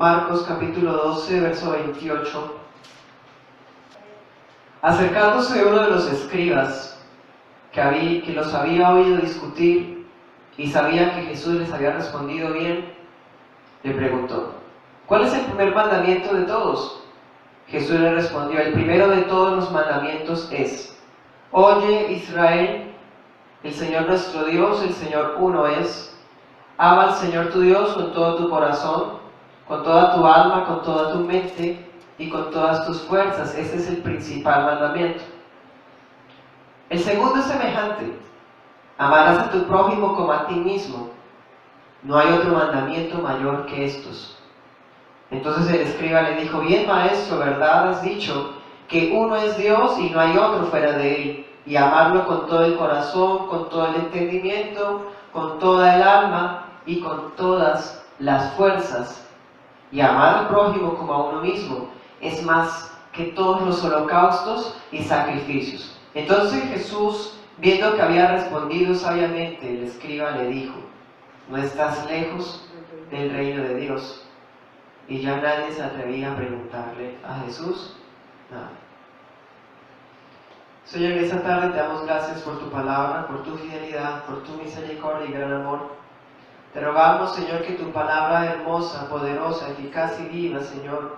Marcos capítulo 12, verso 28. Acercándose uno de los escribas, que los había oído discutir y sabía que Jesús les había respondido bien, le preguntó: ¿cuál es el primer mandamiento de todos? Jesús le respondió: el primero de todos los mandamientos es: oye, Israel, el Señor nuestro Dios, el Señor uno es. Ama al Señor tu Dios con todo tu corazón, con toda tu alma, con toda tu mente y con todas tus fuerzas. Ese es el principal mandamiento. El segundo es semejante: amarás a tu prójimo como a ti mismo. No hay otro mandamiento mayor que estos. Entonces el escriba le dijo: bien, maestro, verdad has dicho, que uno es Dios y no hay otro fuera de él, y amarlo con todo el corazón, con todo el entendimiento, con toda el alma y con todas las fuerzas. Y amar al prójimo como a uno mismo es más que todos los holocaustos y sacrificios. Entonces Jesús, viendo que había respondido sabiamente, el escriba le dijo: no estás lejos del reino de Dios. Y ya nadie se atrevía a preguntarle a Jesús nada. Señor, esta tarde te damos gracias por tu palabra, por tu fidelidad, por tu misericordia y gran amor. Te rogamos, Señor, que tu palabra hermosa, poderosa, eficaz y viva, Señor,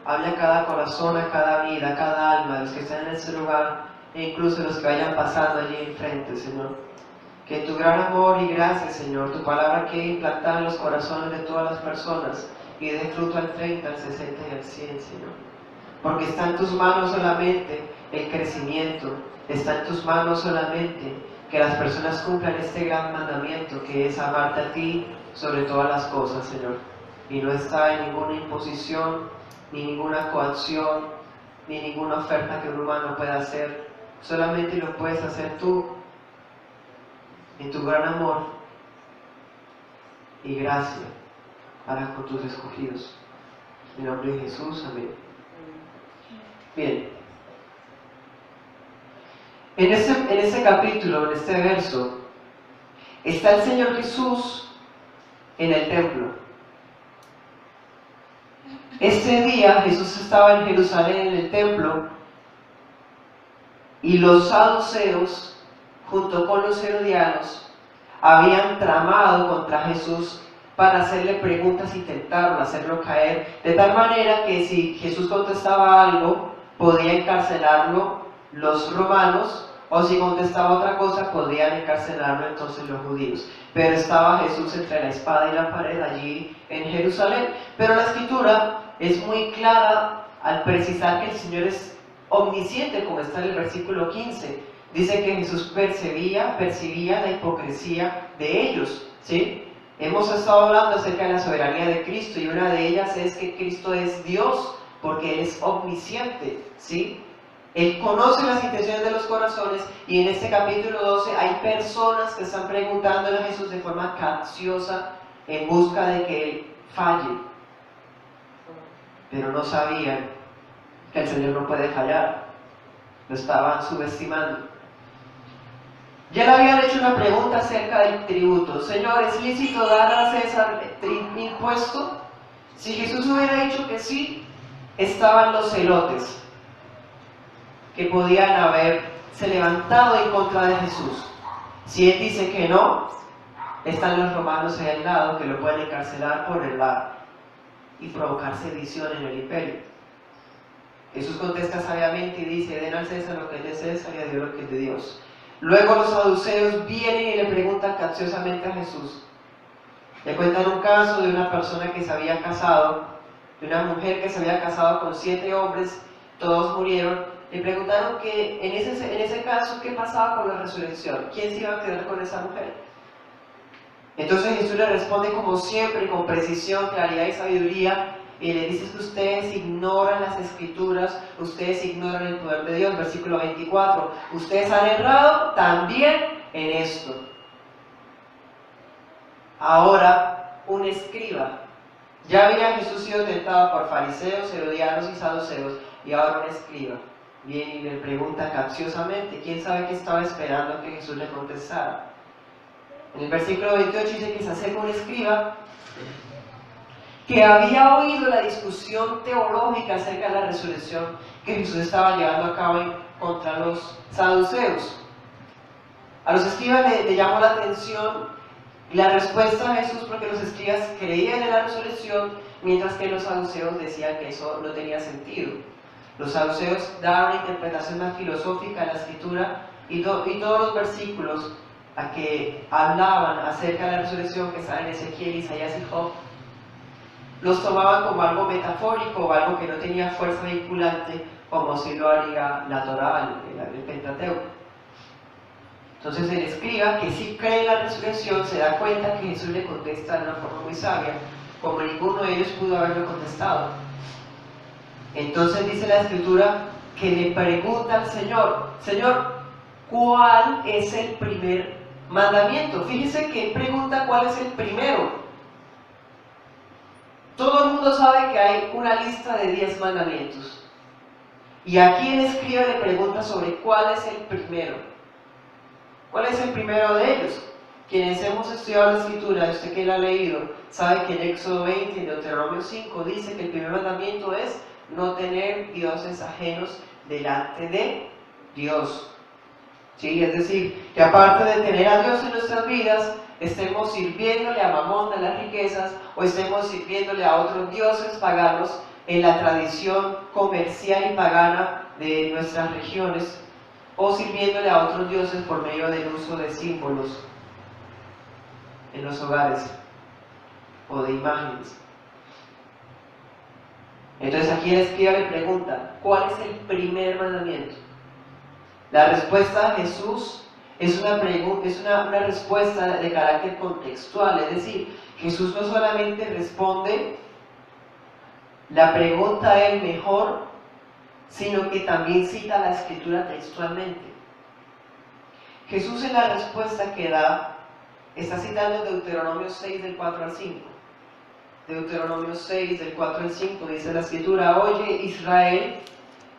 hable a cada corazón, a cada vida, a cada alma, de los que están en este lugar e incluso los que vayan pasando allí enfrente, Señor. Que tu gran amor y gracia, Señor, tu palabra quede implantada en los corazones de todas las personas y dé fruto al 30, al 60 y al 100, Señor. Porque está en tus manos solamente el crecimiento, está en tus manos solamente que las personas cumplan este gran mandamiento, que es amarte a ti sobre todas las cosas, Señor. Y no está en ninguna imposición, ni ninguna coacción, ni ninguna oferta que un humano pueda hacer. Solamente lo puedes hacer tú, en tu gran amor y gracia para con tus escogidos. En el nombre de Jesús, amén. Bien. En ese capítulo, en este verso, está el Señor Jesús en el templo. Este día Jesús estaba en Jerusalén, en el templo, y los saduceos, junto con los herodianos, habían tramado contra Jesús para hacerle preguntas y tentarlo, hacerlo caer, de tal manera que si Jesús contestaba algo, podía encarcelarlo los romanos, o si contestaba otra cosa, podían encarcelarlo entonces los judíos. Pero estaba Jesús entre la espada y la pared allí en Jerusalén. Pero la Escritura es muy clara al precisar que el Señor es omnisciente, como está en el versículo 15. Dice que Jesús percibía la hipocresía de ellos, ¿sí? Hemos estado hablando acerca de la soberanía de Cristo, y una de ellas es que Cristo es Dios, porque Él es omnisciente, ¿sí? Él conoce las intenciones de los corazones, y en este capítulo 12 hay personas que están preguntándole a Jesús de forma capciosa en busca de que Él falle. Pero no sabían que el Señor no puede fallar. Lo estaban subestimando. Ya le habían hecho una pregunta acerca del tributo. Señor, ¿es lícito dar a César impuesto? Si Jesús hubiera dicho que sí, estaban los celotes, que podían haberse levantado en contra de Jesús. Si él dice que no, están los romanos ahí al lado, que lo pueden encarcelar por el lado y provocar sedición en el imperio. Jesús contesta sabiamente y dice: den al César lo que es de César y a Dios lo que es de Dios. Luego los saduceos vienen y le preguntan capciosamente a Jesús. Le cuentan un caso de una persona que se había casado, de una mujer que se había casado con 7 hombres, todos murieron. Le preguntaron que en ese caso, ¿qué pasaba con la resurrección? ¿Quién se iba a quedar con esa mujer? Entonces Jesús le responde como siempre, con precisión, claridad y sabiduría, y le dice que ustedes ignoran las Escrituras, ustedes ignoran el poder de Dios. Versículo 24, ustedes han errado también en esto. Ahora, un escriba. Ya había Jesús sido tentado por fariseos, herodianos y saduceos, y ahora un escriba viene y le pregunta capciosamente. ¿Quién sabe qué estaba esperando que Jesús le contestara? En el versículo 28 dice que se acerca un escriba que había oído la discusión teológica acerca de la resurrección que Jesús estaba llevando a cabo contra los saduceos. A los escribas le llamó la atención la respuesta a Jesús, porque los escribas creían en la resurrección, mientras que los saduceos decían que eso no tenía sentido. Los saduceos daban una interpretación más filosófica de la Escritura y todos los versículos a que hablaban acerca de la resurrección que están en Ezequiel, Isaías y Job, los tomaban como algo metafórico o algo que no tenía fuerza vinculante, como si lo haría la Torá, el Pentateuco. Entonces el escriba, que sí cree en la resurrección, se da cuenta que Jesús le contesta de una forma muy sabia, como ninguno de ellos pudo haberlo contestado. Entonces dice la Escritura que le pregunta al Señor, Señor, ¿cuál es el primer mandamiento? Fíjese que él pregunta cuál es el primero. Todo el mundo sabe que hay una lista de 10 mandamientos. Y aquí el escriba le pregunta sobre cuál es el primero. ¿Cuál es el primero de ellos? Quienes hemos estudiado la Escritura, usted que la ha leído, sabe que en Éxodo 20 y Deuteronomio 5 dice que el primer mandamiento es no tener dioses ajenos delante de Dios. ¿Sí? Es decir, que aparte de tener a Dios en nuestras vidas, estemos sirviéndole a Mamón de las riquezas o estemos sirviéndole a otros dioses paganos en la tradición comercial y pagana de nuestras regiones, o sirviéndole a otros dioses por medio del uso de símbolos en los hogares o de imágenes. Entonces aquí el escriba le pregunta, ¿cuál es el primer mandamiento? La respuesta de Jesús es una respuesta de carácter contextual, es decir, Jesús no solamente responde la pregunta a él mejor, sino que también cita la Escritura textualmente. Jesús en la respuesta que da está citando Deuteronomio 6 del 4 al 5. Deuteronomio 6 del 4 al 5 dice la Escritura, oye Israel,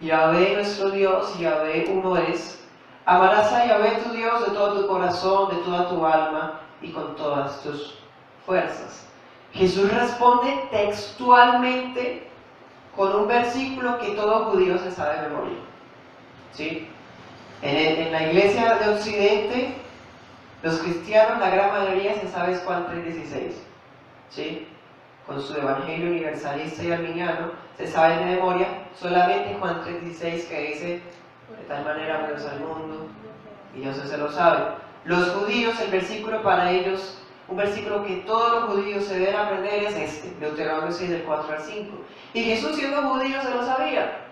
Yahvé nuestro Dios, Yahvé uno es. Amarás a Yahvé tu Dios de todo tu corazón, de toda tu alma y con todas tus fuerzas. Jesús responde textualmente con un versículo que todo judío se sabe de memoria. ¿Sí? En la iglesia de Occidente, los cristianos, la gran mayoría se sabe Juan 3:16. ¿Sí? Con su evangelio universalista y arminiano, se sabe de memoria solamente Juan 3:16, que dice, de tal manera amó Dios al mundo, y Dios se lo sabe. Los judíos, el versículo para ellos, un versículo que todos los judíos se deben aprender es este, Deuteronomio 6 del 4 al 5. Y Jesús, siendo judío, se lo sabía.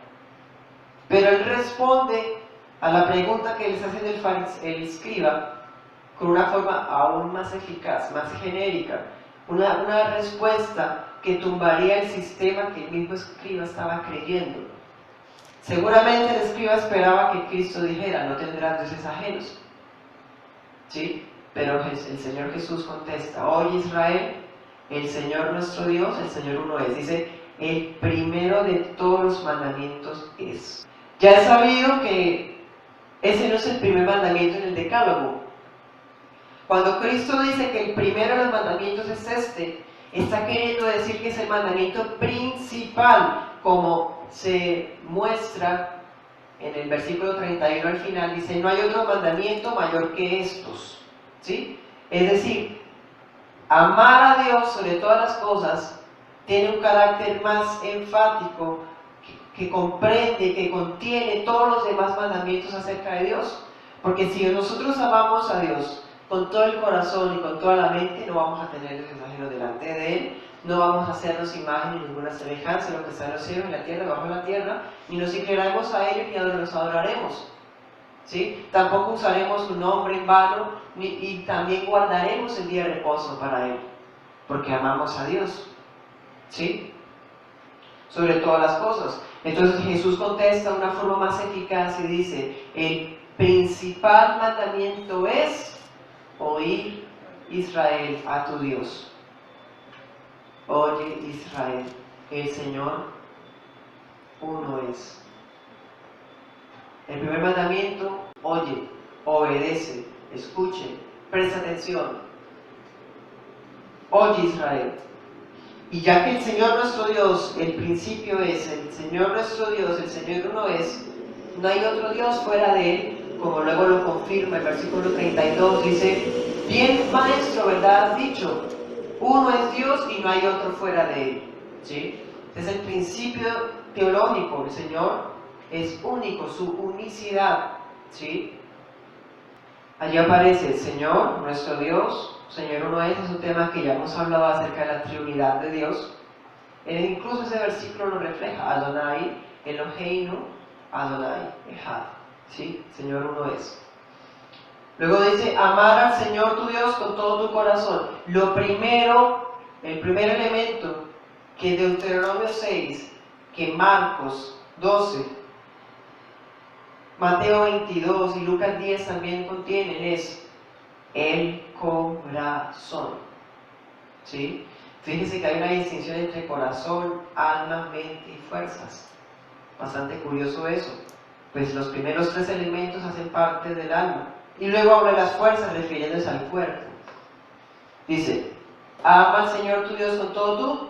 Pero él responde a la pregunta que les hace el escriba con una forma aún más eficaz, más genérica. Una respuesta que tumbaría el sistema que el mismo escriba estaba creyendo. Seguramente el escriba esperaba que Cristo dijera, no tendrás dioses ajenos. ¿Sí? Pero el Señor Jesús contesta, oye Israel, el Señor nuestro Dios, el Señor uno es. Dice, el primero de todos los mandamientos es. Ya he sabido que ese no es el primer mandamiento en el Decálogo. Cuando Cristo dice que el primero de los mandamientos es este, está queriendo decir que es el mandamiento principal, como se muestra en el versículo 31 al final, dice, no hay otro mandamiento mayor que estos. ¿Sí? Es decir, amar a Dios sobre todas las cosas tiene un carácter más enfático, que comprende, que contiene todos los demás mandamientos acerca de Dios. Porque si nosotros amamos a Dios con todo el corazón y con toda la mente, no vamos a tener dioses ajenos delante de Él, no vamos a hacernos imagen ni ninguna semejanza de lo que está en los cielos, en la tierra, debajo de la tierra, ni nos inclinaremos a ellos ni los adoraremos. ¿Sí? Tampoco usaremos su nombre en vano y también guardaremos el día de reposo para Él, porque amamos a Dios. ¿Sí? Sobre todas las cosas. Entonces Jesús contesta de una forma más eficaz y dice, el principal mandamiento es oír Israel a tu Dios. Oye Israel, el Señor uno es. El primer mandamiento, oye, obedece, escuche, presta atención. Oye Israel. Y ya que el Señor nuestro Dios, el principio es, el Señor nuestro Dios, el Señor uno es, no hay otro Dios fuera de Él, como luego lo confirma el versículo 32, dice, bien maestro, ¿verdad has dicho? Uno es Dios y no hay otro fuera de Él. ¿Sí? Es el principio teológico, el Señor es único, su unicidad. ¿Sí? Allí aparece el Señor, nuestro Dios, Señor uno es un tema que ya hemos hablado acerca de la Trinidad de Dios. Incluso ese versículo lo refleja, Adonai, Eloheinu, Adonai, Echad. ¿Sí? Señor uno es. Luego dice, amar al Señor tu Dios con todo tu corazón. Lo primero, el primer elemento que Deuteronomio 6, que Marcos 12, Mateo 22 y Lucas 10 también contienen es el corazón. ¿Sí? Fíjense que hay una distinción entre corazón, alma, mente y fuerzas. Bastante curioso eso. Pues los primeros tres elementos hacen parte del alma. Y luego habla de las fuerzas refiriéndose al cuerpo. Dice, ama al Señor tu Dios con todo tu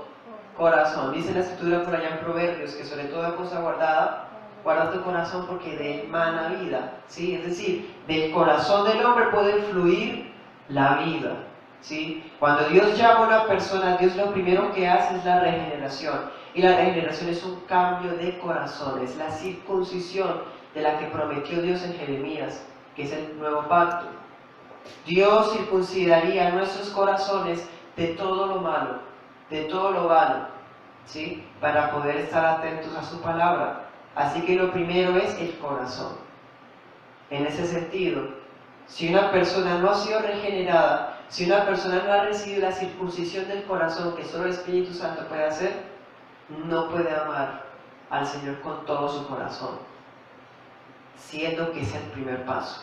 corazón. Dice la escritura por allá en Proverbios que sobre toda cosa guardada, guarda tu corazón porque de él mana vida. ¿Sí? Es decir, del corazón del hombre puede fluir la vida. ¿Sí? Cuando Dios llama a una persona, Dios lo primero que hace es la regeneración. Y la regeneración es un cambio de corazón, es la circuncisión de la que prometió Dios en Jeremías, que es el nuevo pacto. Dios circuncidaría nuestros corazones de todo lo malo, de todo lo vano, ¿sí? Para poder estar atentos a su palabra. Así que lo primero es el corazón. En ese sentido, si una persona no ha sido regenerada, si una persona no ha recibido la circuncisión del corazón que solo el Espíritu Santo puede hacer, no puede amar al Señor con todo su corazón, siendo que es el primer paso.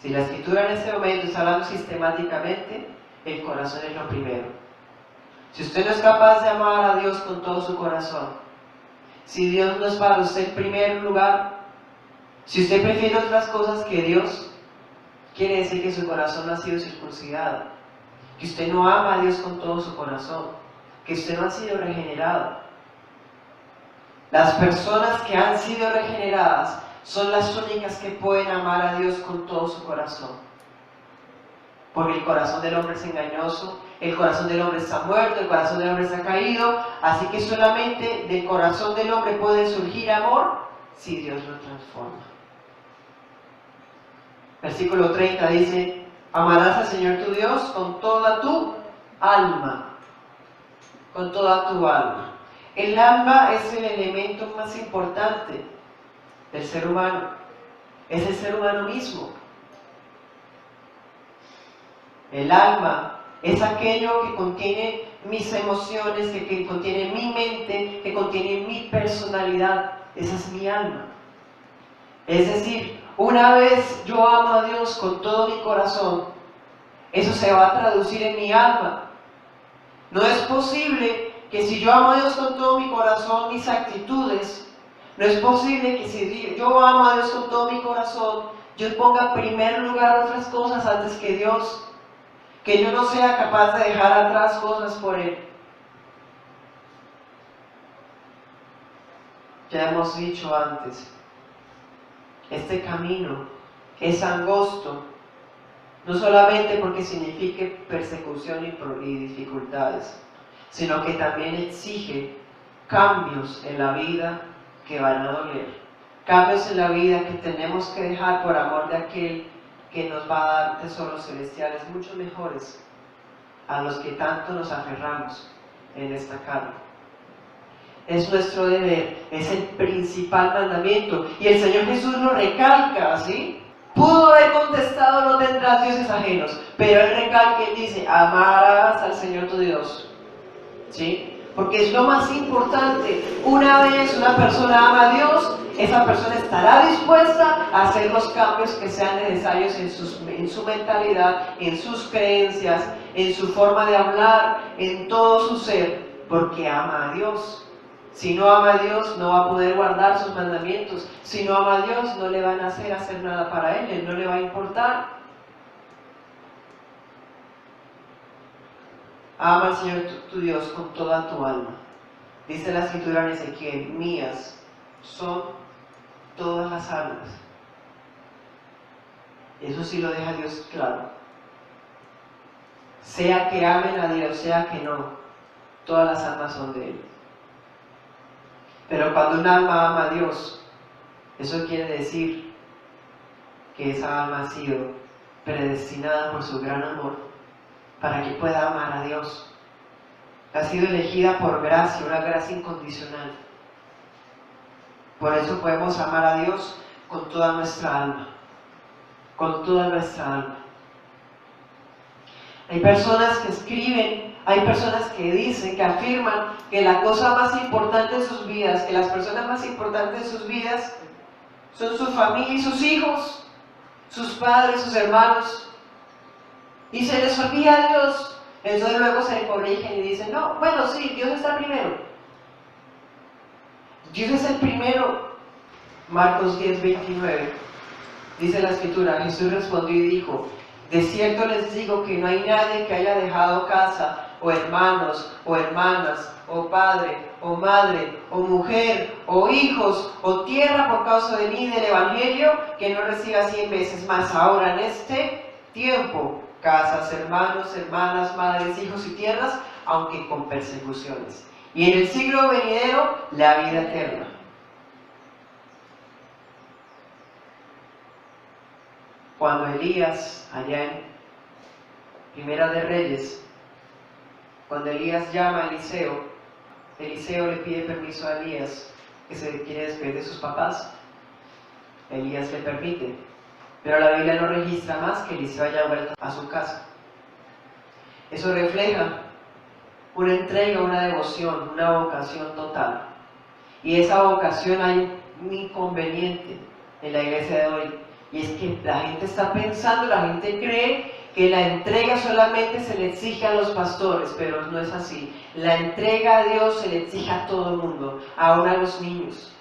Si la Escritura en este momento está hablando sistemáticamente, el corazón es lo primero. Si usted no es capaz de amar a Dios con todo su corazón, si Dios no es para usted el primer lugar, si usted prefiere otras cosas que Dios, quiere decir que su corazón no ha sido circuncidado, que usted no ama a Dios con todo su corazón, que usted no ha sido regenerado. Las personas que han sido regeneradas son las únicas que pueden amar a Dios con todo su corazón. Porque el corazón del hombre es engañoso, el corazón del hombre está muerto, el corazón del hombre está caído, así que solamente del corazón del hombre puede surgir amor si Dios lo transforma. Versículo 30 dice, amarás al Señor tu Dios con toda tu alma, con toda tu alma. El alma es el elemento más importante del ser humano, es el ser humano mismo. El alma es aquello que contiene mis emociones, que contiene mi mente, que contiene mi personalidad. Esa es mi alma. Es decir, una vez yo amo a Dios con todo mi corazón, eso se va a traducir en mi alma. No es posible que si yo amo a Dios con todo mi corazón, mis actitudes, no es posible que si yo amo a Dios con todo mi corazón, yo ponga en primer lugar otras cosas antes que Dios, que yo no sea capaz de dejar atrás cosas por Él. Ya hemos dicho antes, este camino es angosto, no solamente porque signifique persecución y dificultades, sino que también exige cambios en la vida que van a doler, cambios en la vida que tenemos que dejar por amor de aquel que nos va a dar tesoros celestiales mucho mejores a los que tanto nos aferramos en esta carne. Es nuestro deber, es el principal mandamiento, y el Señor Jesús lo recalca, ¿sí? Pudo haber contestado, no tendrás dioses ajenos, pero Él recalca y dice, amarás al Señor tu Dios, ¿sí? Porque es lo más importante. Una vez una persona ama a Dios, esa persona estará dispuesta a hacer los cambios que sean necesarios en su mentalidad, en sus creencias, en su forma de hablar, en todo su ser, porque ama a Dios. Si no ama a Dios, no va a poder guardar sus mandamientos. Si no ama a Dios, no le van a hacer nada para Él no le va a importar. Ama al Señor tu Dios con toda tu alma. Dice la Escritura en Ezequiel, mías son todas las almas. Eso sí lo deja Dios claro. Sea que amen a Dios, sea que no, todas las almas son de Él. Pero cuando un alma ama a Dios, eso quiere decir que esa alma ha sido predestinada por su gran amor para que pueda amar a Dios. Ha sido elegida por gracia, una gracia incondicional. Por eso podemos amar a Dios con toda nuestra alma. Con toda nuestra alma. Hay personas que escriben, hay personas que dicen, que afirman que la cosa más importante de sus vidas, que las personas más importantes de sus vidas son su familia y sus hijos, sus padres, sus hermanos. Y se les olvida Dios. Entonces luego se corrigen y dicen, no, bueno, sí, Dios está primero. Dios es el primero. Marcos 10:29. Dice la Escritura, Jesús respondió y dijo, de cierto les digo que no hay nadie que haya dejado casa, o hermanos, o hermanas, o padre, o madre, o mujer, o hijos, o tierra por causa de mí y del Evangelio, que no reciba 100 veces más ahora en este tiempo, casas, hermanos, hermanas, madres, hijos y tierras, aunque con persecuciones. Y en el siglo venidero, la vida eterna. Cuando Elías, allá en Primera de Reyes, cuando Elías llama a Eliseo, Eliseo le pide permiso a Elías que se quiere despedir de sus papás. Elías le permite, pero la Biblia no registra más que Eliseo haya vuelto a su casa. Eso refleja una entrega, una devoción, una vocación total. Y esa vocación hay un inconveniente en la iglesia de hoy. Y es que la gente está pensando, la gente cree que la entrega solamente se le exige a los pastores, pero no es así. La entrega a Dios se le exige a todo el mundo, aún a los niños.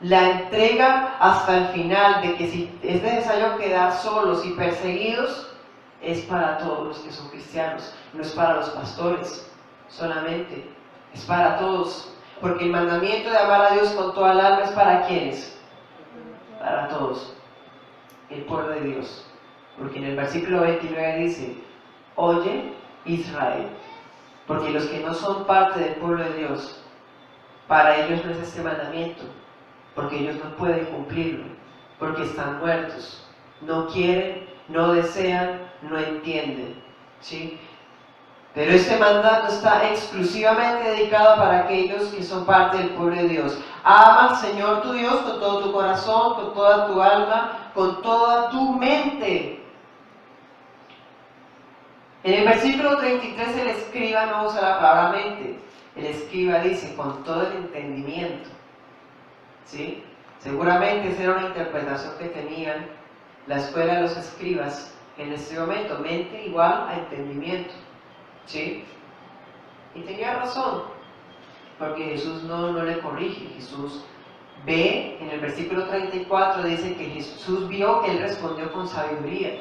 La entrega hasta el final, de que si es necesario quedar solos y perseguidos, es para todos los que son cristianos, no es para los pastores solamente, es para todos. Porque el mandamiento de amar a Dios con toda el alma es para ¿quiénes? Para todos. El pueblo de Dios, porque en el versículo 29 dice, oye Israel, porque los que no son parte del pueblo de Dios, para ellos no es este mandamiento, porque ellos no pueden cumplirlo, porque están muertos, no quieren, no desean, no entienden, ¿sí? Pero este mandato está exclusivamente dedicado para aquellos que son parte del pueblo de Dios. Ama al Señor tu Dios con todo tu corazón, con toda tu alma, con toda tu mente. En el versículo 33 el escriba no usa la palabra mente. El escriba dice con todo el entendimiento. ¿Sí? Seguramente esa era una interpretación que tenían la escuela de los escribas en este momento. Mente igual a entendimiento. ¿Sí? Y tenía razón, porque Jesús no le corrige. Jesús ve, en el versículo 34 dice que Jesús vio que él respondió con sabiduría.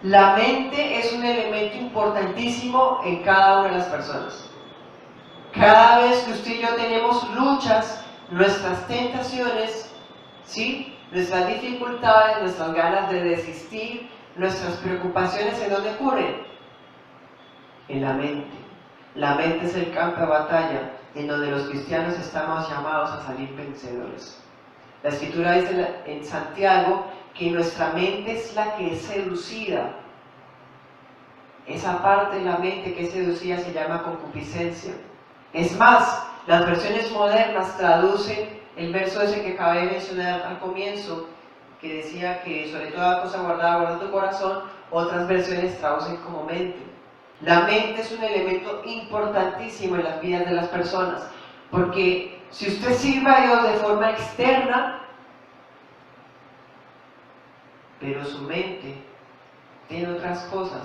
La mente es un elemento importantísimo en cada una de las personas. Cada vez que usted y yo tenemos luchas, nuestras tentaciones, ¿sí? Nuestras dificultades, nuestras ganas de desistir, nuestras preocupaciones, ¿en dónde ocurren? En la mente. La mente es el campo de batalla en donde los cristianos estamos llamados a salir vencedores. La Escritura dice en Santiago que nuestra mente es la que es seducida. Esa parte de la mente que es seducida se llama concupiscencia. Es más, las versiones modernas traducen el verso ese que acabé de mencionar al comienzo, que decía que sobre toda cosa guardada, guarda tu corazón. Otras versiones traducen como mente. La mente es un elemento importantísimo en las vidas de las personas, porque si usted sirve a Dios de forma externa, pero su mente tiene otras cosas,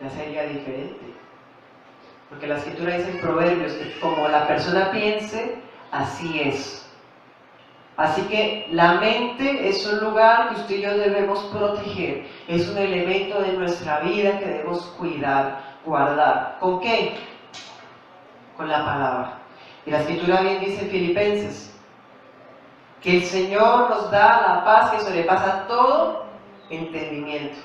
ya sería diferente. Porque la Escritura dice en Proverbios que como la persona piense, así es. Así que la mente es un lugar que usted y yo debemos proteger, es un elemento de nuestra vida que debemos cuidar, guardar. ¿Con qué? Con la palabra. Y la Escritura bien dice en Filipenses, que el Señor nos da la paz que sobrepasa todo entendimiento.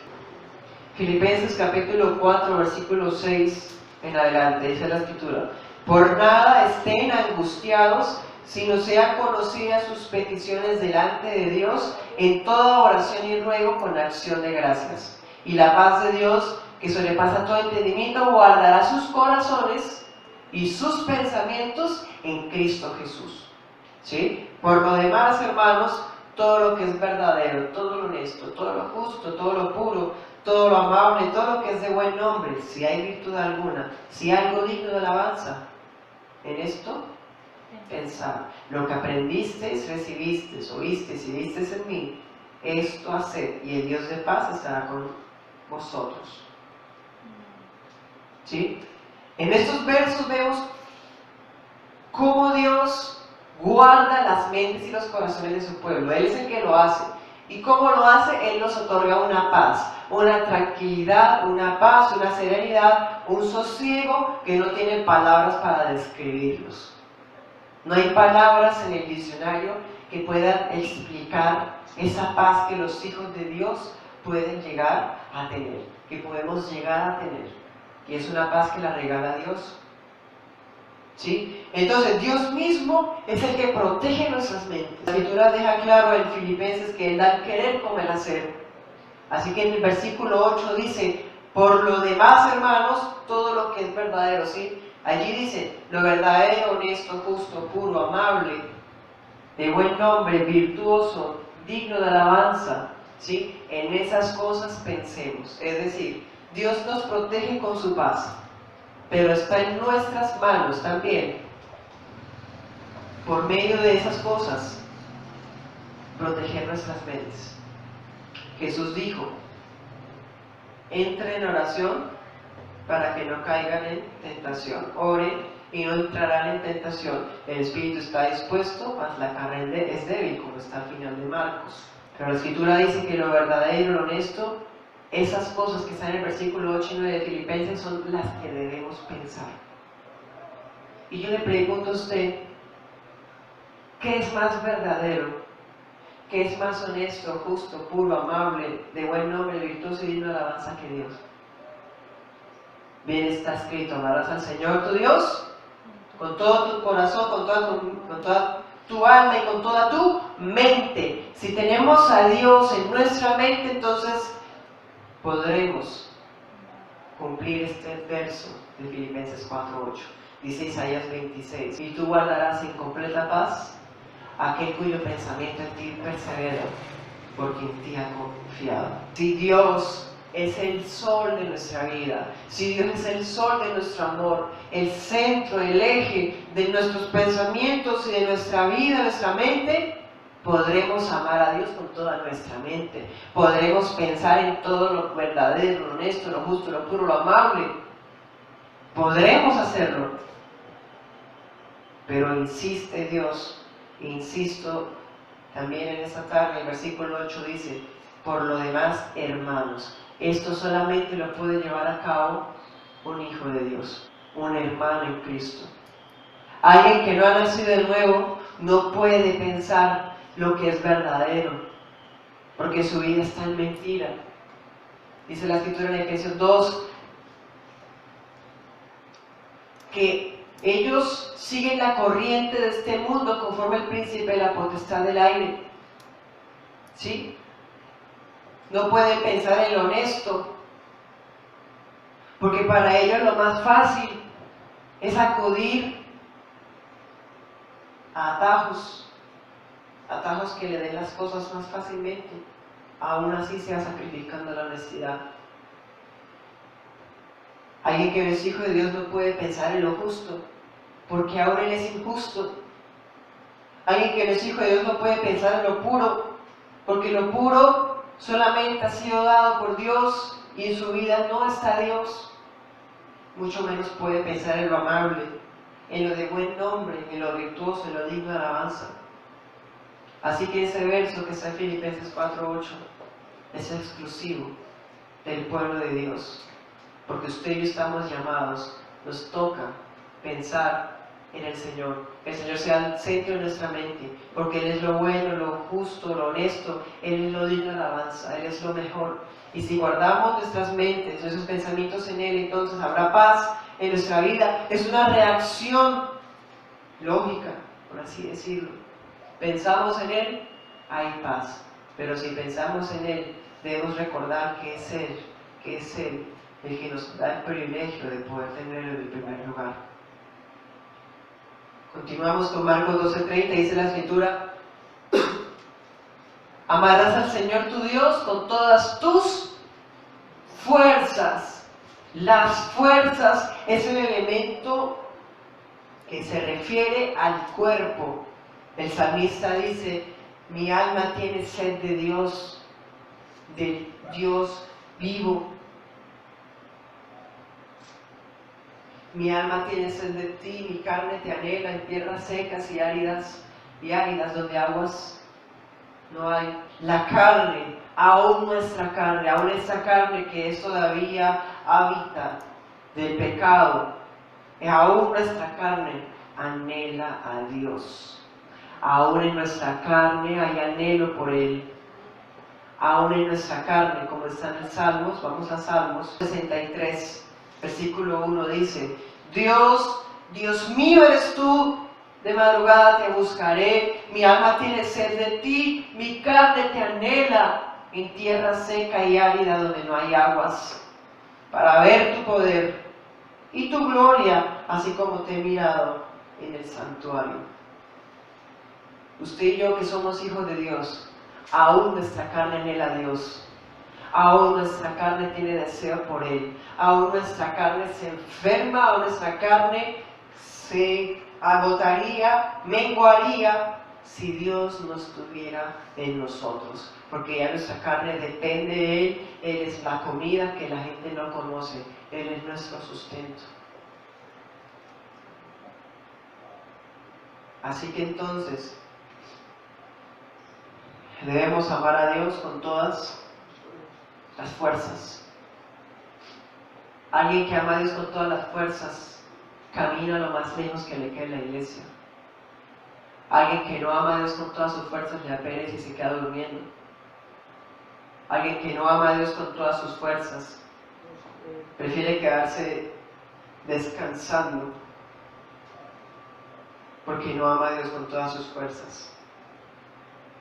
Filipenses capítulo 4, versículo 6 en adelante, dice la Escritura: por nada estén angustiados, sino sean conocidas sus peticiones delante de Dios en toda oración y ruego con acción de gracias. Y la paz de Dios, que sobrepasa todo entendimiento, guardará sus corazones y sus pensamientos en Cristo Jesús. ¿Sí? Por lo demás, hermanos, todo lo que es verdadero, todo lo honesto, todo lo justo, todo lo puro, todo lo amable, todo lo que es de buen nombre, si hay virtud alguna, si hay algo digno de alabanza, en esto pensar. Lo que aprendisteis, recibisteis, oísteis y visteis en mí, esto haced, y el Dios de paz estará con vosotros. ¿Sí? En estos versos vemos cómo Dios guarda las mentes y los corazones de su pueblo. Él es el que lo hace. ¿Y cómo lo hace? Él nos otorga una paz, una tranquilidad, una paz, una serenidad, un sosiego que no tiene palabras para describirlos. No hay palabras en el diccionario que puedan explicar esa paz que los hijos de Dios pueden llegar a tener, que podemos llegar a tener. Y es una paz que la regala Dios. ¿Sí? Entonces Dios mismo es el que protege nuestras mentes. La Escritura deja claro en Filipenses que Él da el querer como el hacer. Así que en el versículo 8 dice: por lo demás, hermanos, todo lo que es verdadero. ¿Sí? Allí dice: lo verdadero, honesto, justo, puro, amable, de buen nombre, virtuoso, digno de alabanza. ¿Sí? En esas cosas pensemos. Es decir, Dios nos protege con su paz, pero está en nuestras manos también, por medio de esas cosas, proteger nuestras mentes. Jesús dijo: entren en oración para que no caigan en tentación. Oren y no entrarán en tentación. El espíritu está dispuesto, mas la carne es débil, como está al final de Marcos. Pero la Escritura dice que lo verdadero, lo honesto, esas cosas que están en el versículo 8 y 9 de Filipenses son las que debemos pensar. Y yo le pregunto a usted, ¿qué es más verdadero? ¿Qué es más honesto, justo, puro, amable, de buen nombre, virtuoso y digno de alabanza que Dios? Bien está escrito: amarás al Señor tu Dios con todo tu corazón, con toda tu alma y con toda tu mente. Si tenemos a Dios en nuestra mente, entonces podremos cumplir este verso de Filipenses 4:8. Dice Isaías 26: y tú guardarás en completa paz aquel cuyo pensamiento en ti persevera, porque en ti ha confiado. Si Dios es el sol de nuestra vida, si Dios es el sol de nuestro amor, el centro, el eje de nuestros pensamientos y de nuestra vida, nuestra mente, podremos amar a Dios con toda nuestra mente, podremos pensar en todo lo verdadero, lo honesto, lo justo, lo puro, lo amable, podremos hacerlo. Pero insiste Dios, insisto también en esta tarde, el versículo 8 dice: por lo demás, hermanos. Esto solamente lo puede llevar a cabo un hijo de Dios, un hermano en Cristo. Alguien que no ha nacido de nuevo no puede pensar lo que es verdadero, porque su vida está en mentira. Dice la Escritura en Efesios 2 que ellos siguen la corriente de este mundo conforme el príncipe de la potestad del aire. ¿Sí? No pueden pensar en lo honesto, porque para ellos lo más fácil es acudir a atajos que le den las cosas más fácilmente. Aún así se va sacrificando la honestidad. Alguien que no es hijo de Dios no puede pensar en lo justo, porque aún él es injusto. Alguien que no es hijo de Dios no puede pensar en lo puro, porque lo puro solamente ha sido dado por Dios y en su vida no está Dios. Mucho menos puede pensar en lo amable, en lo de buen nombre, en lo virtuoso, en lo digno de alabanza. Así que ese verso que está en Filipenses 4:8 es exclusivo del pueblo de Dios, porque usted y yo estamos llamados, nos toca pensar en el Señor, que el Señor sea el centro de nuestra mente, porque Él es lo bueno, lo justo, lo honesto, Él es lo digno de alabanza, Él es lo mejor. Y si guardamos nuestras mentes, nuestros pensamientos en Él, entonces habrá paz en nuestra vida. Es una reacción lógica, por así decirlo. Pensamos en Él, hay paz. Pero si pensamos en Él, debemos recordar que es Él el que nos da el privilegio de poder tenerlo en el primer lugar. Continuamos con Marcos 12:30, dice la Escritura: amarás al Señor tu Dios con todas tus fuerzas. Las fuerzas es un elemento que se refiere al cuerpo. El salmista dice: mi alma tiene sed de Dios, del Dios vivo. Mi alma tiene sed de ti, mi carne te anhela en tierras secas y áridas donde aguas no hay. La carne, aún nuestra carne, aún esta carne que es todavía hábitat del pecado, aún nuestra carne anhela a Dios. Aún en nuestra carne hay anhelo por Él. Aún en nuestra carne, como está en Salmos, vamos a Salmos 63. Versículo 1 dice: Dios, Dios mío eres tú, de madrugada te buscaré, mi alma tiene sed de ti, mi carne te anhela en tierra seca y árida donde no hay aguas, para ver tu poder y tu gloria, así como te he mirado en el santuario. Usted y yo, que somos hijos de Dios, aún nuestra carne anhela a Dios. Aún nuestra carne tiene deseo por Él, aún nuestra carne se enferma, aún nuestra carne se agotaría, menguaría, si Dios no estuviera en nosotros, porque ya nuestra carne depende de Él. Él es la comida que la gente no conoce, Él es nuestro sustento. Así que entonces, debemos amar a Dios con todas las fuerzas. Alguien que ama a Dios con todas las fuerzas camina lo más lejos que le quede en la iglesia. Alguien que no ama a Dios con todas sus fuerzas le da pereza y se queda durmiendo. Alguien que no ama a Dios con todas sus fuerzas prefiere quedarse descansando porque no ama a Dios con todas sus fuerzas.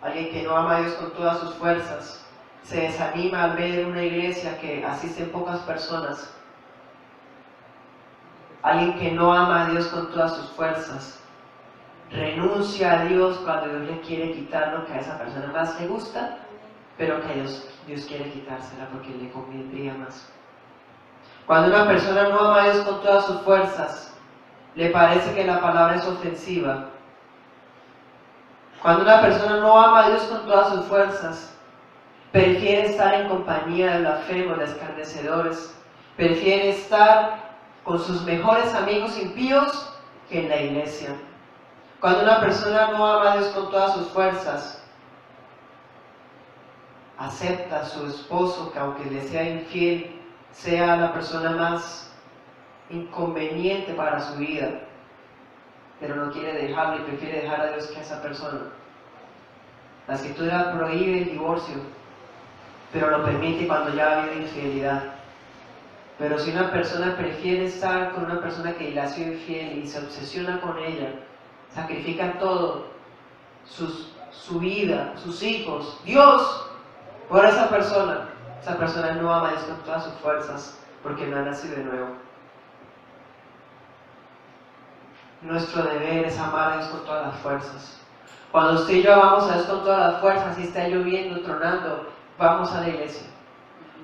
Alguien que no ama a Dios con todas sus fuerzas se desanima al ver una iglesia que asisten pocas personas. Alguien que no ama a Dios con todas sus fuerzas renuncia a Dios cuando Dios le quiere quitar lo que a esa persona más le gusta, pero que Dios quiere quitársela porque le convendría más. Cuando una persona no ama a Dios con todas sus fuerzas, le parece que la palabra es ofensiva. Cuando una persona no ama a Dios con todas sus fuerzas, prefiere estar en compañía de blasfemos, de escarnecedores, prefiere estar con sus mejores amigos impíos que en la iglesia. Cuando una persona no ama a Dios con todas sus fuerzas, acepta a su esposo que aunque le sea infiel, sea la persona más inconveniente para su vida, pero no quiere dejarlo y prefiere dejar a Dios que a esa persona. La Escritura prohíbe el divorcio, pero lo permite cuando ya ha habido infidelidad. Pero si una persona prefiere estar con una persona que le ha sido infiel y se obsesiona con ella, sacrifica todo, su vida, sus hijos, Dios, por esa persona no ama a Dios con todas sus fuerzas, porque no ha nacido de nuevo. Nuestro deber es amar a Dios con todas las fuerzas. Cuando usted y yo amamos a Dios con todas las fuerzas, si está lloviendo, tronando, vamos a la iglesia.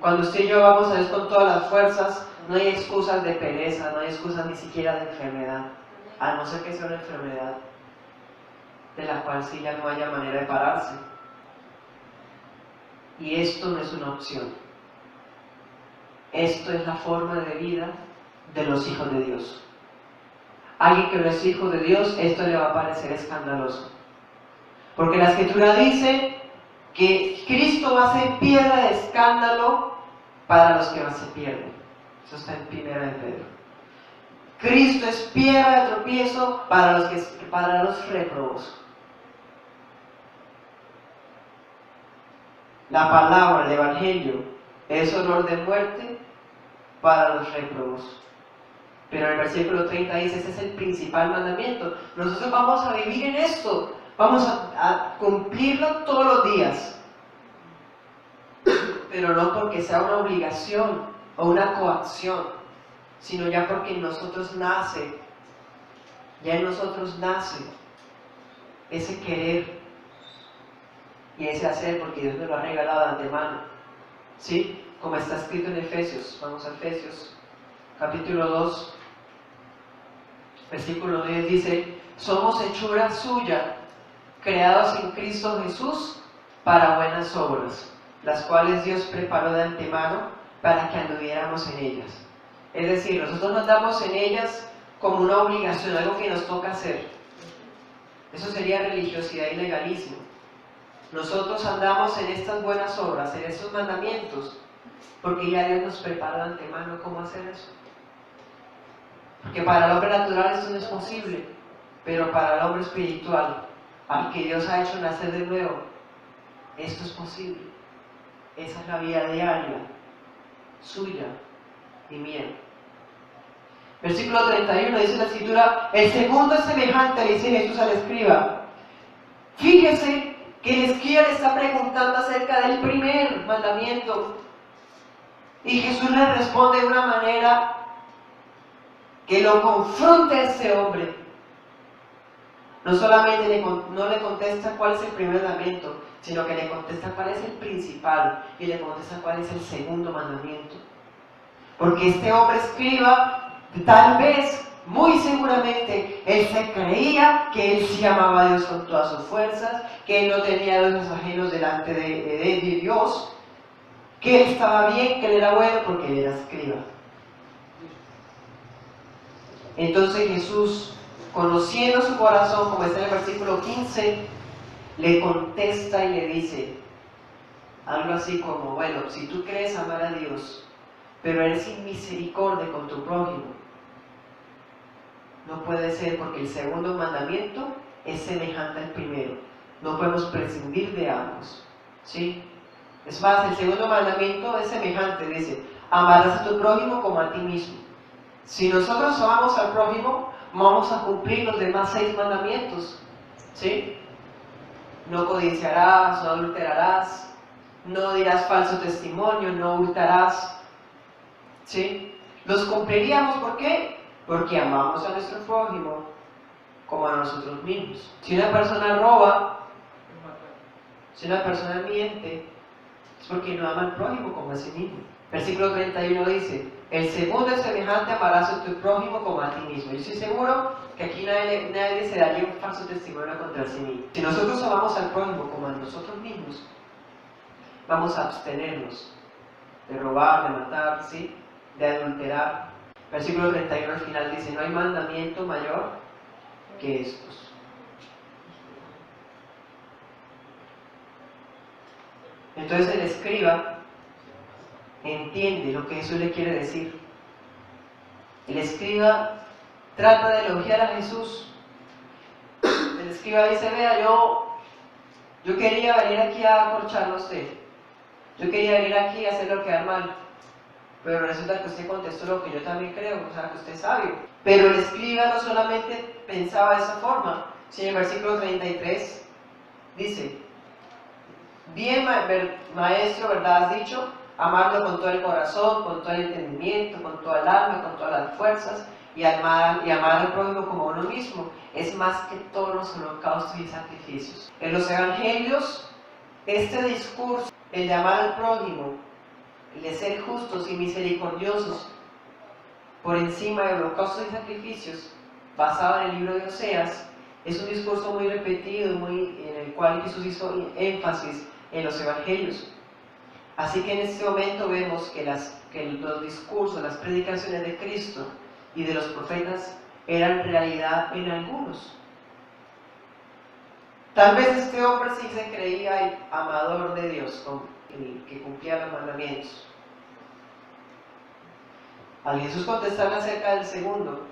Cuando usted y yo vamos a Dios con todas las fuerzas, no hay excusas de pereza, no hay excusas ni siquiera de enfermedad, a no ser que sea una enfermedad de la cual sí ya no haya manera de pararse. Y esto no es una opción. Esto es la forma de vida de los hijos de Dios. Alguien que no es hijo de Dios, esto le va a parecer escandaloso. Porque la Escritura dice que Cristo va a ser piedra de escándalo para los que se pierden. Eso está en 1 de Pedro. Cristo es piedra de tropiezo para los réprobos. La palabra, el Evangelio, es olor de muerte para los réprobos. Pero en el versículo 30 dice, ese es el principal mandamiento. Nosotros vamos a vivir en esto, vamos a cumplirlo todos los días. Pero no porque sea una obligación o una coacción, sino ya porque en nosotros nace ese querer y ese hacer, porque Dios nos lo ha regalado de antemano. ¿Sí? Como está escrito en Efesios. Vamos a Efesios, capítulo 2, versículo 10 dice, somos hechura suya, creados en Cristo Jesús para buenas obras, las cuales Dios preparó de antemano para que anduviéramos en ellas. Es decir, nosotros no andamos en ellas como una obligación, algo que nos toca hacer. Eso sería religiosidad y legalismo. Nosotros andamos en estas buenas obras, en estos mandamientos, porque ya Dios nos preparó de antemano cómo hacer eso. Porque para el hombre natural esto no es posible, pero para el hombre espiritual, al que Dios ha hecho nacer de nuevo, esto es posible. Esa es la vida diaria, suya y mía. Versículo 31 dice la Escritura, el segundo es semejante, le dice Jesús al escriba. Fíjese que el escriba le está preguntando acerca del primer mandamiento. Y Jesús le responde de una manera que lo confronta a este hombre. No solamente no le contesta cuál es el primer mandamiento, sino que le contesta cuál es el principal y le contesta cuál es el segundo mandamiento. Porque este hombre escriba, tal vez, muy seguramente, él se creía que él sí amaba a Dios con todas sus fuerzas, que él no tenía dioses ajenos delante de Dios, que él estaba bien, que él era bueno porque él era escriba. Entonces Jesús, conociendo su corazón, como está en el versículo 15, le contesta y le dice algo así como, bueno, si tú crees amar a Dios, pero eres inmisericordia con tu prójimo, no puede ser, porque el segundo mandamiento es semejante al primero. No podemos prescindir de ambos, ¿sí? Es más, el segundo mandamiento es semejante, dice, amarás a tu prójimo como a ti mismo. Si nosotros amamos al prójimo, vamos a cumplir los demás 6 mandamientos, ¿sí? No codiciarás, no adulterarás, no dirás falso testimonio, no hurtarás, ¿sí? Los cumpliríamos, ¿por qué? Porque amamos a nuestro prójimo como a nosotros mismos. Si una persona roba, si una persona miente, es porque no ama al prójimo como a sí mismo. Versículo 31 dice, el segundo es semejante, amarás a tu prójimo como a ti mismo. Yo estoy seguro que aquí nadie se daría un falso testimonio contra sí mismo. Si nosotros amamos al prójimo como a nosotros mismos, vamos a abstenernos de robar, de matar, ¿sí? De adulterar. Versículo 31 al final dice, no hay mandamiento mayor que estos. Entonces el escriba entiende lo que Jesús le quiere decir. El escriba trata de elogiar a Jesús. El escriba dice, vea, yo quería venir aquí a acorcharlo a usted. Yo quería venir aquí a hacerlo quedar mal. Pero resulta que usted contestó lo que yo también creo, o sea, que usted es sabio. Pero el escriba no solamente pensaba de esa forma, sino en el versículo 33 dice, bien, maestro, ¿verdad has dicho? Amarlo con todo el corazón, con todo el entendimiento, con toda el alma, con todas las fuerzas, y amar al prójimo como a uno mismo. Es más que todos los holocaustos y sacrificios. En los evangelios, este discurso, el de amar al prójimo, el de ser justos y misericordiosos por encima de holocaustos y sacrificios, basado en el libro de Oseas, es un discurso muy repetido, en el cual Jesús hizo énfasis en los evangelios. Así que en este momento vemos que los discursos, las predicaciones de Cristo y de los profetas eran realidad en algunos. Tal vez este hombre sí se creía el amador de Dios, el que cumplía los mandamientos. Al Jesús contestarle acerca del segundo,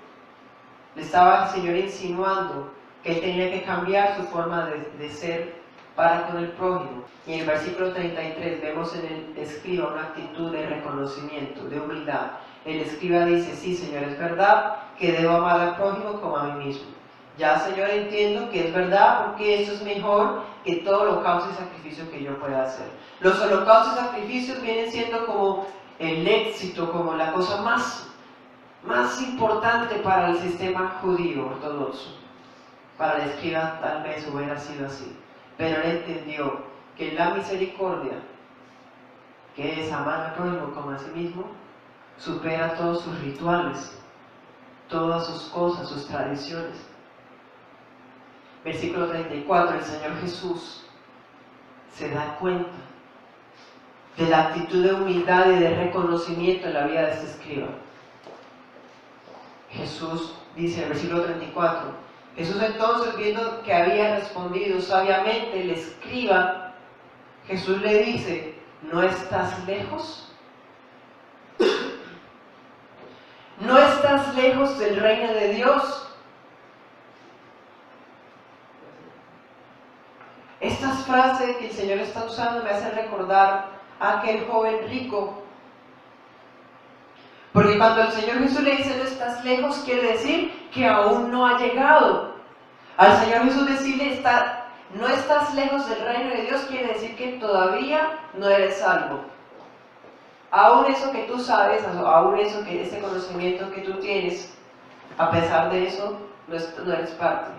le estaba el Señor insinuando que él tenía que cambiar su forma de ser para con el prójimo. Y en el versículo 33 vemos en el escriba una actitud de reconocimiento, de humildad. El escriba dice: sí, Señor, es verdad que debo amar al prójimo como a mí mismo. Ya, Señor, entiendo que es verdad, porque eso es mejor que todo holocausto y sacrificio que yo pueda hacer. Los holocaustos y sacrificios vienen siendo como el éxito, como la cosa más importante para el sistema judío ortodoxo. Para el escriba tal vez hubiera sido así, pero él entendió que la misericordia, que es amar al prójimo como a sí mismo, supera todos sus rituales, todas sus cosas, sus tradiciones. Versículo 34, el Señor Jesús se da cuenta de la actitud de humildad y de reconocimiento en la vida de este escriba. Jesús dice en el versículo 34, Jesús entonces, viendo que había respondido sabiamente el escriba, Jesús le dice: ¿no estás lejos? ¿No estás lejos del reino de Dios? Estas frases que el Señor está usando me hacen recordar a aquel joven rico. Porque cuando el Señor Jesús le dice: no estás lejos, quiere decir que aún no ha llegado. Al Señor Jesús decirle: no estás lejos del reino de Dios, quiere decir que todavía no eres salvo. Aún eso que tú sabes, aún eso que ese conocimiento que tú tienes, a pesar de eso, no eres parte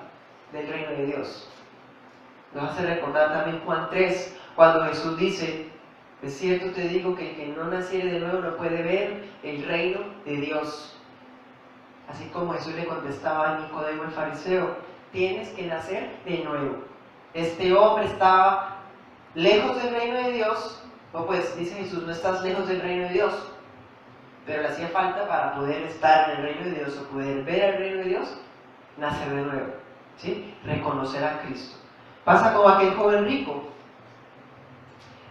del reino de Dios. Nos hace recordar también Juan 3, cuando Jesús dice: de cierto te digo que el que no naciere de nuevo no puede ver el reino de Dios. Así como Jesús le contestaba a Nicodemo el fariseo: tienes que nacer de nuevo. Este hombre estaba lejos del reino de Dios, o pues dice Jesús: no estás lejos del reino de Dios, pero le hacía falta para poder estar en el reino de Dios o poder ver el reino de Dios, nacer de nuevo, ¿sí? Reconocer a Cristo. Pasa como aquel joven rico.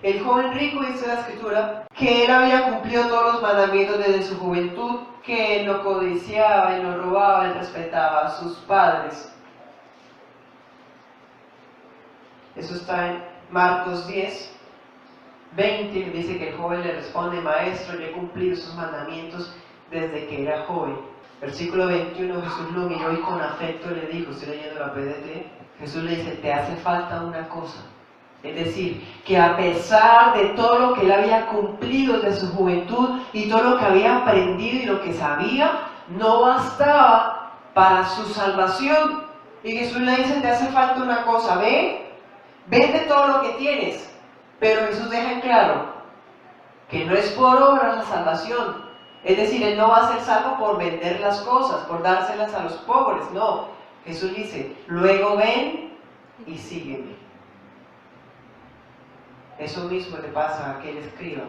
El joven rico, dice la Escritura, que él había cumplido todos los mandamientos desde su juventud, que él no codiciaba, él no robaba, él respetaba a sus padres. Eso está en Marcos 10, 20, que dice que el joven le responde: maestro, yo he cumplido sus mandamientos desde que era joven. Versículo 21, Jesús lo miró y con afecto le dijo, estoy leyendo la PDT, Jesús le dice: te hace falta una cosa. Es decir, que a pesar de todo lo que él había cumplido desde su juventud y todo lo que había aprendido y lo que sabía, no bastaba para su salvación. Y Jesús le dice: te hace falta una cosa, vende todo lo que tienes. Pero Jesús deja en claro que no es por obras la salvación. Es decir, él no va a ser salvo por vender las cosas, por dárselas a los pobres, no. Jesús dice: luego ven y sígueme. Eso mismo le pasa a aquel escriba.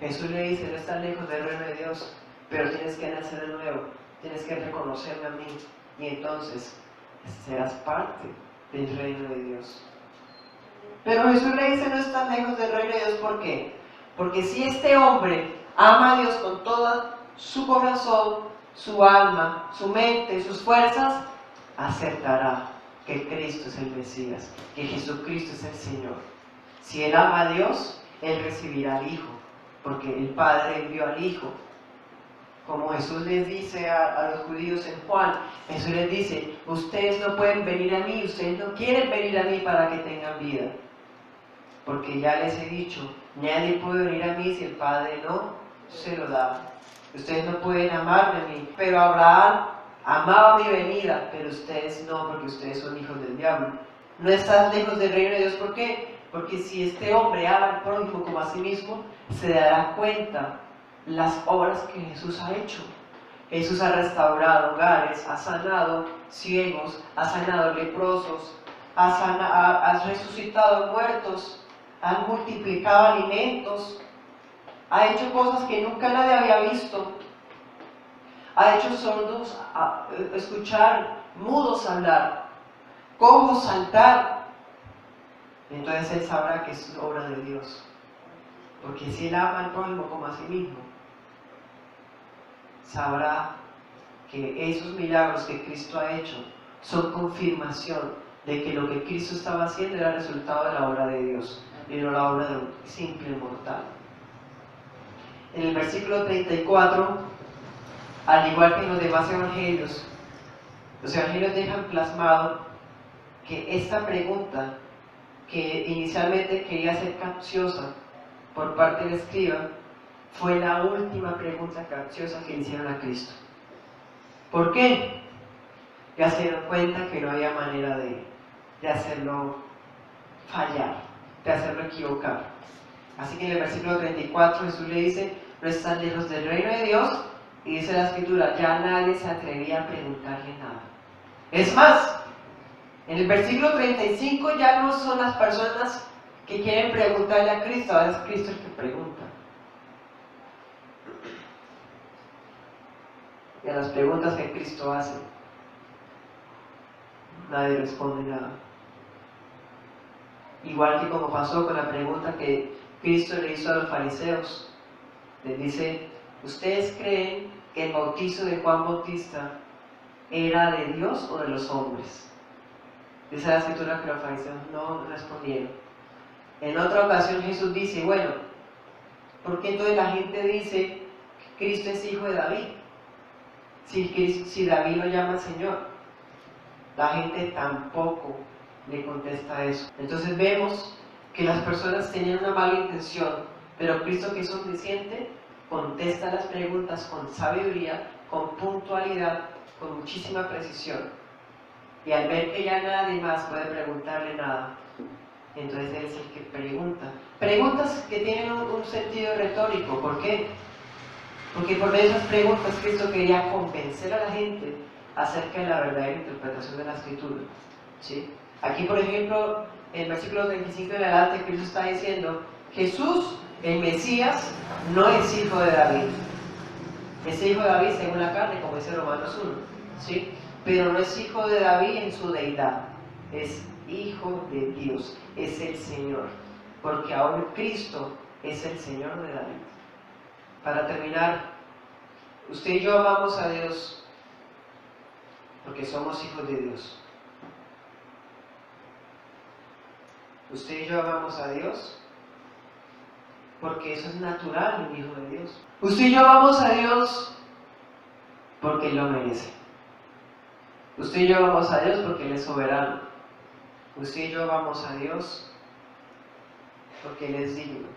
Jesús le dice: no estás lejos del reino de Dios, pero tienes que nacer de nuevo, tienes que reconocerme a mí, y entonces serás parte del reino de Dios. Pero Jesús le dice: no estás lejos del reino de Dios. ¿Por qué? Porque si este hombre ama a Dios con todo su corazón, su alma, su mente, sus fuerzas, aceptará que Cristo es el Mesías, que Jesucristo es el Señor. Si él ama a Dios, él recibirá al Hijo, porque el Padre envió al Hijo. Como Jesús les dice a los judíos en Juan, Jesús les dice: ustedes no pueden venir a mí, ustedes no quieren venir a mí para que tengan vida. Porque ya les he dicho, nadie puede venir a mí si el Padre no se lo da. Ustedes no pueden amarme a mí, pero Abraham amaba mi venida, pero ustedes no, porque ustedes son hijos del diablo. No estás lejos del reino de Dios. ¿Por qué? Porque si este hombre ama al prójimo como a sí mismo, se dará cuenta las obras que Jesús ha hecho. Jesús ha restaurado hogares, ha sanado ciegos, ha sanado leprosos, ha resucitado muertos, ha multiplicado alimentos, ha hecho cosas que nunca nadie había visto, ha hecho sordos escuchar, mudos hablar, cojos saltar, entonces él sabrá que es obra de Dios. Porque si él ama al prójimo como a sí mismo, sabrá que esos milagros que Cristo ha hecho son confirmación de que lo que Cristo estaba haciendo era resultado de la obra de Dios y no la obra de un simple mortal. En el versículo 34, al igual que en los demás evangelios, los evangelios dejan plasmado que esta pregunta, que inicialmente quería ser capciosa por parte del escriba, fue la última pregunta capciosa que le hicieron a Cristo. ¿Por qué? Ya se dieron cuenta que no había manera de hacerlo fallar, de hacerlo equivocar. Así que en el versículo 34 Jesús le dice: no están lejos del reino de Dios, y dice la escritura, ya nadie se atrevía a preguntarle nada. Es más, en el versículo 35 ya no son las personas que quieren preguntarle a Cristo, ahora es Cristo el que pregunta. Y a las preguntas que Cristo hace, nadie responde nada. Igual que como pasó con la pregunta que Cristo le hizo a los fariseos. Les dice: ¿ustedes creen que el bautizo de Juan Bautista era de Dios o de los hombres? Dice la escritura que los fariseos no respondieron. En otra ocasión Jesús dice: bueno, ¿por qué entonces la gente dice que Cristo es hijo de David? Si David lo llama Señor. La gente tampoco le contesta eso. Entonces vemos que las personas tenían una mala intención, pero Cristo, que es omnisciente, contesta las preguntas con sabiduría, con puntualidad, con muchísima precisión. Y al ver que ya nadie más puede preguntarle nada, entonces Él es el que pregunta. Preguntas que tienen un sentido retórico. ¿Por qué? Porque por medio de esas preguntas Cristo quería convencer a la gente acerca de la verdadera interpretación de la Escritura. ¿Sí? Aquí, por ejemplo, en el versículo 25 en adelante, Cristo está diciendo: Jesús, el Mesías, no es hijo de David. Es hijo de David según la carne, como dice Romanos 1. ¿Sí? Pero no es hijo de David en su deidad. Es hijo de Dios. Es el Señor. Porque ahora Cristo es el Señor de David. Para terminar, usted y yo amamos a Dios porque somos hijos de Dios. Usted y yo amamos a Dios porque eso es natural en un hijo de Dios. Usted y yo amamos a Dios porque Él lo merece. Usted y yo amamos a Dios porque Él es soberano. Usted y yo amamos a Dios porque Él es digno.